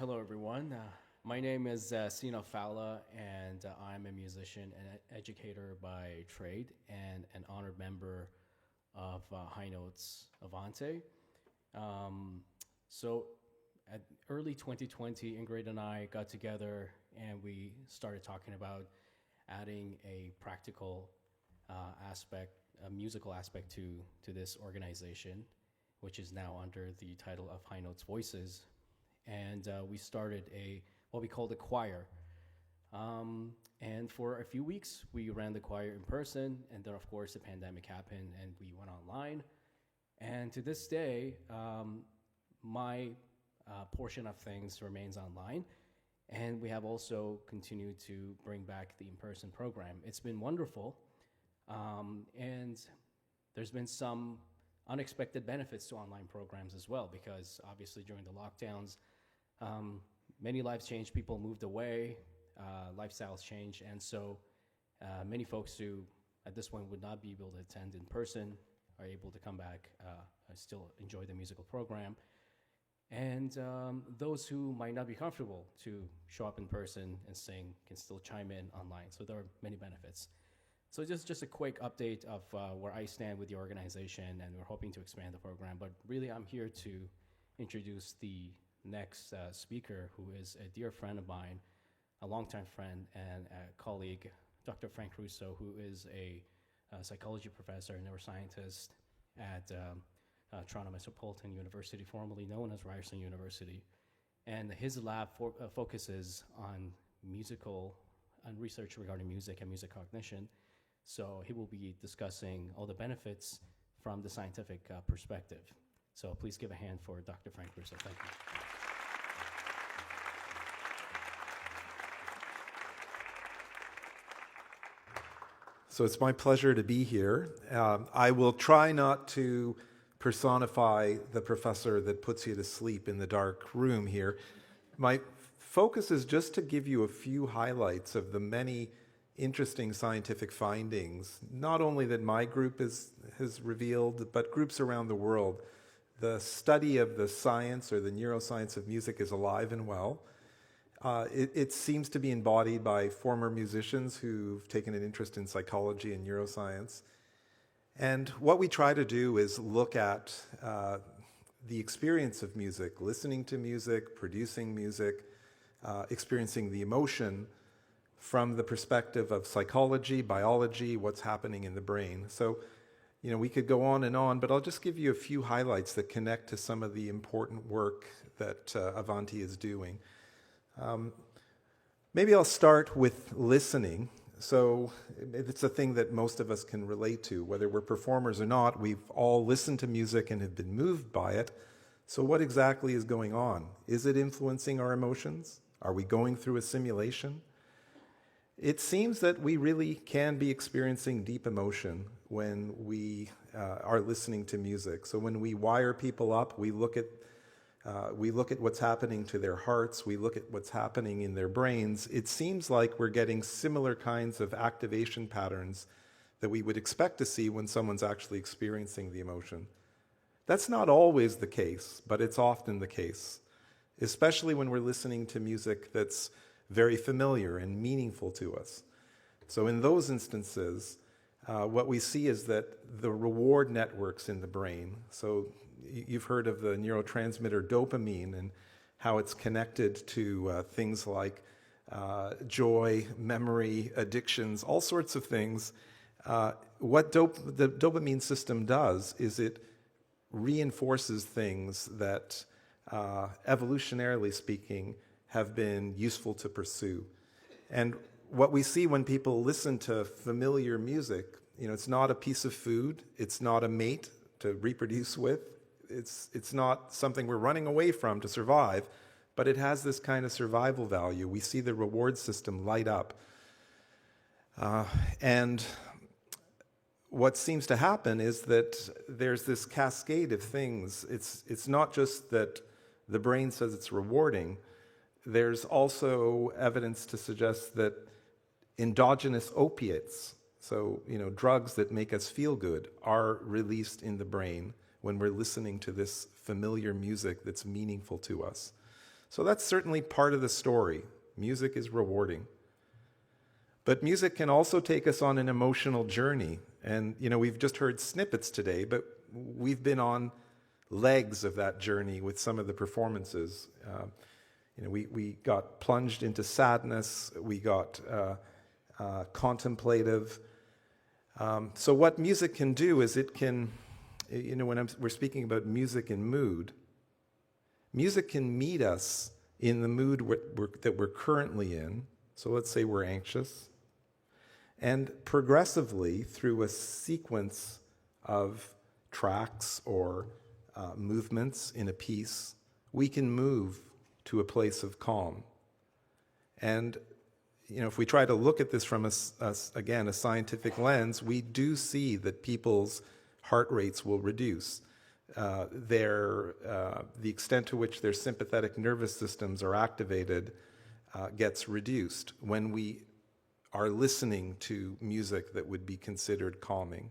Hello, everyone. My name is Sina Fallah, and I'm a musician and educator by trade and an honored member of High Notes Avante. Um, so, at early 2020, Ingrid and I got together and we started talking about adding a practical aspect, a musical aspect to this organization, which is now under the title of High Notes Voices. And we started what we called a choir. And for a few weeks, we ran the choir in person, and then of course the pandemic happened, and we went online. And to this day, my portion of things remains online, and we have also continued to bring back the in-person program. It's been wonderful, and there's been some unexpected benefits to online programs as well, because obviously during the lockdowns, many lives changed, people moved away, lifestyles changed, and so many folks who at this point would not be able to attend in person are able to come back, still enjoy the musical program. And those who might not be comfortable to show up in person and sing can still chime in online. So there are many benefits. So just a quick update of where I stand with the organization, and we're hoping to expand the program. But really, I'm here to introduce the next speaker, who is a dear friend of mine, a longtime friend and a colleague, Dr. Frank Russo, who is a psychology professor and neuroscientist at Toronto Metropolitan University, formerly known as Ryerson University. And his lab focuses on research regarding music and music cognition. So he will be discussing all the benefits from the scientific perspective. So please give a hand for Dr. Frank Russo. Thank you. So it's my pleasure to be here. I will try not to personify the professor that puts you to sleep in the dark room here. My focus is just to give you a few highlights of the many interesting scientific findings, not only that my group has revealed, but groups around the world. The study of the science or the neuroscience of music is alive and well. It seems to be embodied by former musicians who've taken an interest in psychology and neuroscience. And what we try to do is look at the experience of music, listening to music, producing music, experiencing the emotion from the perspective of psychology, biology, what's happening in the brain. So, we could go on and on, but I'll just give you a few highlights that connect to some of the important work that Avanti is doing. Maybe I'll start with listening. So it's a thing that most of us can relate to, whether we're performers or not. We've all listened to music and have been moved by it. So what exactly is going on? Is it influencing our emotions? Are we going through a simulation? It seems that we really can be experiencing deep emotion when we are listening to music. So when we wire people up, we look at what's happening to their hearts, we look at what's happening in their brains. It seems like we're getting similar kinds of activation patterns that we would expect to see when someone's actually experiencing the emotion. That's not always the case, but it's often the case, especially when we're listening to music that's very familiar and meaningful to us. So in those instances, what we see is that the reward networks in the brain, so you've heard of the neurotransmitter dopamine and how it's connected to things like joy, memory, addictions, all sorts of things. What the dopamine system does is it reinforces things that, evolutionarily speaking, have been useful to pursue. And what we see when people listen to familiar music, it's not a piece of food, it's not a mate to reproduce with, it's not something we're running away from to survive, but it has this kind of survival value. We see the reward system light up. And what seems to happen is that there's this cascade of things. It's not just that the brain says it's rewarding. There's also evidence to suggest that endogenous opiates, so drugs that make us feel good, are released in the brain when we're listening to this familiar music that's meaningful to us. So that's certainly part of the story. Music is rewarding. But music can also take us on an emotional journey. And, we've just heard snippets today, but we've been on legs of that journey with some of the performances. We got plunged into sadness. We got contemplative. So what music can do is it can, when we're speaking about music and mood, music can meet us in the mood that we're currently in. So let's say we're anxious. And progressively, through a sequence of tracks or movements in a piece, we can move to a place of calm. And, if we try to look at this from, again, a scientific lens, we do see that people's heart rates will reduce. The extent to which their sympathetic nervous systems are activated gets reduced when we are listening to music that would be considered calming.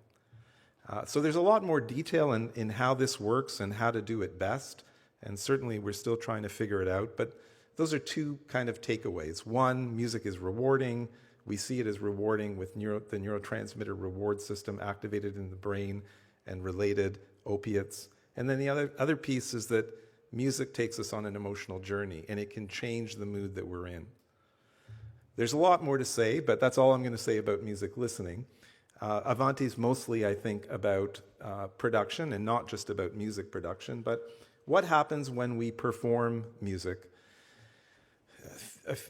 So there's a lot more detail in how this works and how to do it best, and certainly we're still trying to figure it out, but those are two kind of takeaways. One, music is rewarding. We see it as rewarding with the neurotransmitter reward system activated in the brain and related opiates. And then the other piece is that music takes us on an emotional journey, and it can change the mood that we're in. There's a lot more to say, but that's all I'm going to say about music listening. Avanti is mostly, I think, about production and not just about music production, but what happens when we perform music?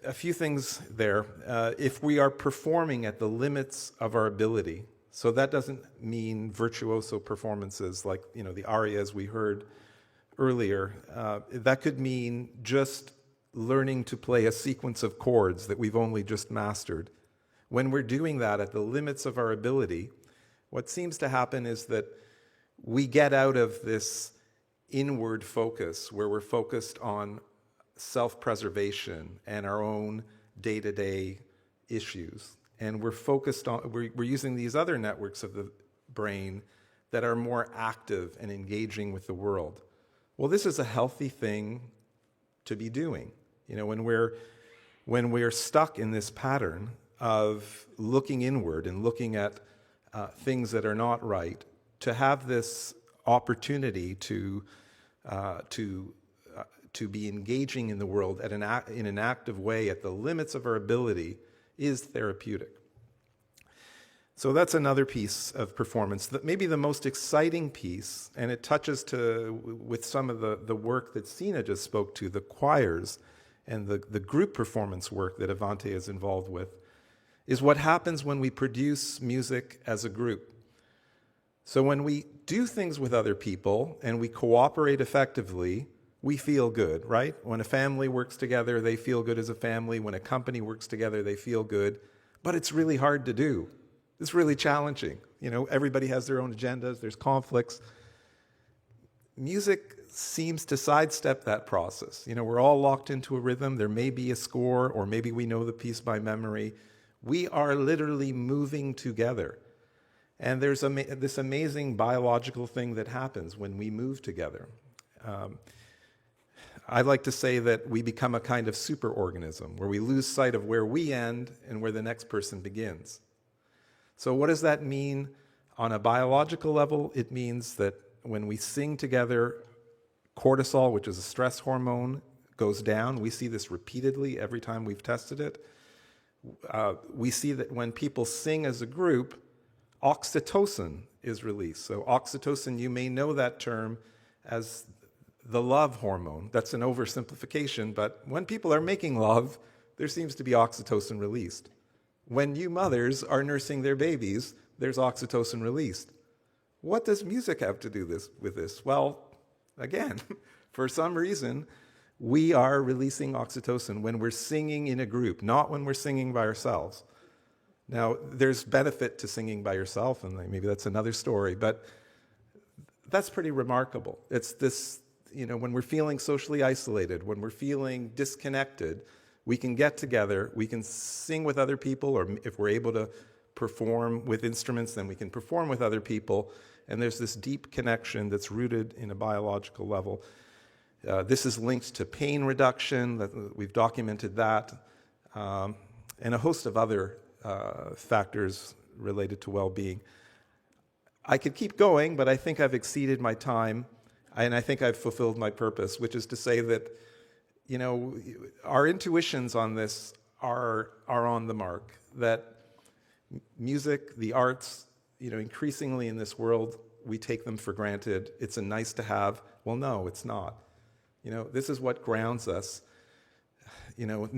A few things there. If we are performing at the limits of our ability, so that doesn't mean virtuoso performances like the arias we heard earlier. That could mean just learning to play a sequence of chords that we've only just mastered. When we're doing that at the limits of our ability, what seems to happen is that we get out of this inward focus where we're focused on self-preservation and our own day-to-day issues. And we're using these other networks of the brain that are more active and engaging with the world. Well, this is a healthy thing to be doing. When we're stuck in this pattern of looking inward and looking at things that are not right, to have this opportunity to be engaging in the world in an active way at the limits of our ability is therapeutic. So that's another piece of performance. Maybe the most exciting piece, and it touches with some of the work that Sina just spoke to, the choirs and the group performance work that Avanti is involved with, is what happens when we produce music as a group. So when we do things with other people and we cooperate effectively, we feel good, right? When a family works together, they feel good as a family. When a company works together, they feel good. But it's really hard to do. It's really challenging. Everybody has their own agendas. There's conflicts. Music seems to sidestep that process. We're all locked into a rhythm. There may be a score, or maybe we know the piece by memory. We are literally moving together. And there's this amazing biological thing that happens when we move together. I like to say that we become a kind of superorganism where we lose sight of where we end and where the next person begins. So what does that mean on a biological level? It means that when we sing together, cortisol, which is a stress hormone, goes down. We see this repeatedly every time we've tested it. We see that when people sing as a group, oxytocin is released. So oxytocin, you may know that term as the love hormone. That's an oversimplification, but when people are making love, there seems to be oxytocin released. When you mothers are nursing their babies, there's oxytocin released. What does music have to do with this? Well, again, for some reason, we are releasing oxytocin when we're singing in a group, not when we're singing by ourselves. Now, there's benefit to singing by yourself, and maybe that's another story, but that's pretty remarkable. It's this, when we're feeling socially isolated, when we're feeling disconnected, we can get together, we can sing with other people, or if we're able to perform with instruments, then we can perform with other people, and there's this deep connection that's rooted in a biological level. This is linked to pain reduction, that we've documented that, and a host of other factors related to well-being. I could keep going, but I think I've exceeded my time, and I think I've fulfilled my purpose, which is to say that, you know, our intuitions on this are on the mark, that music, the arts, you know, increasingly in this world, we take them for granted. It's a nice to have. Well, no, it's not. You know, this is what grounds us. You know,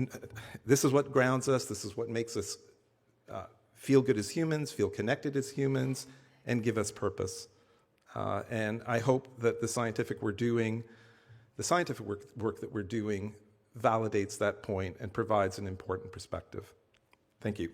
this is what grounds us. This is what makes us feel good as humans, feel connected as humans, and give us purpose. And I hope that the scientific work that we're doing validates that point and provides an important perspective. Thank you.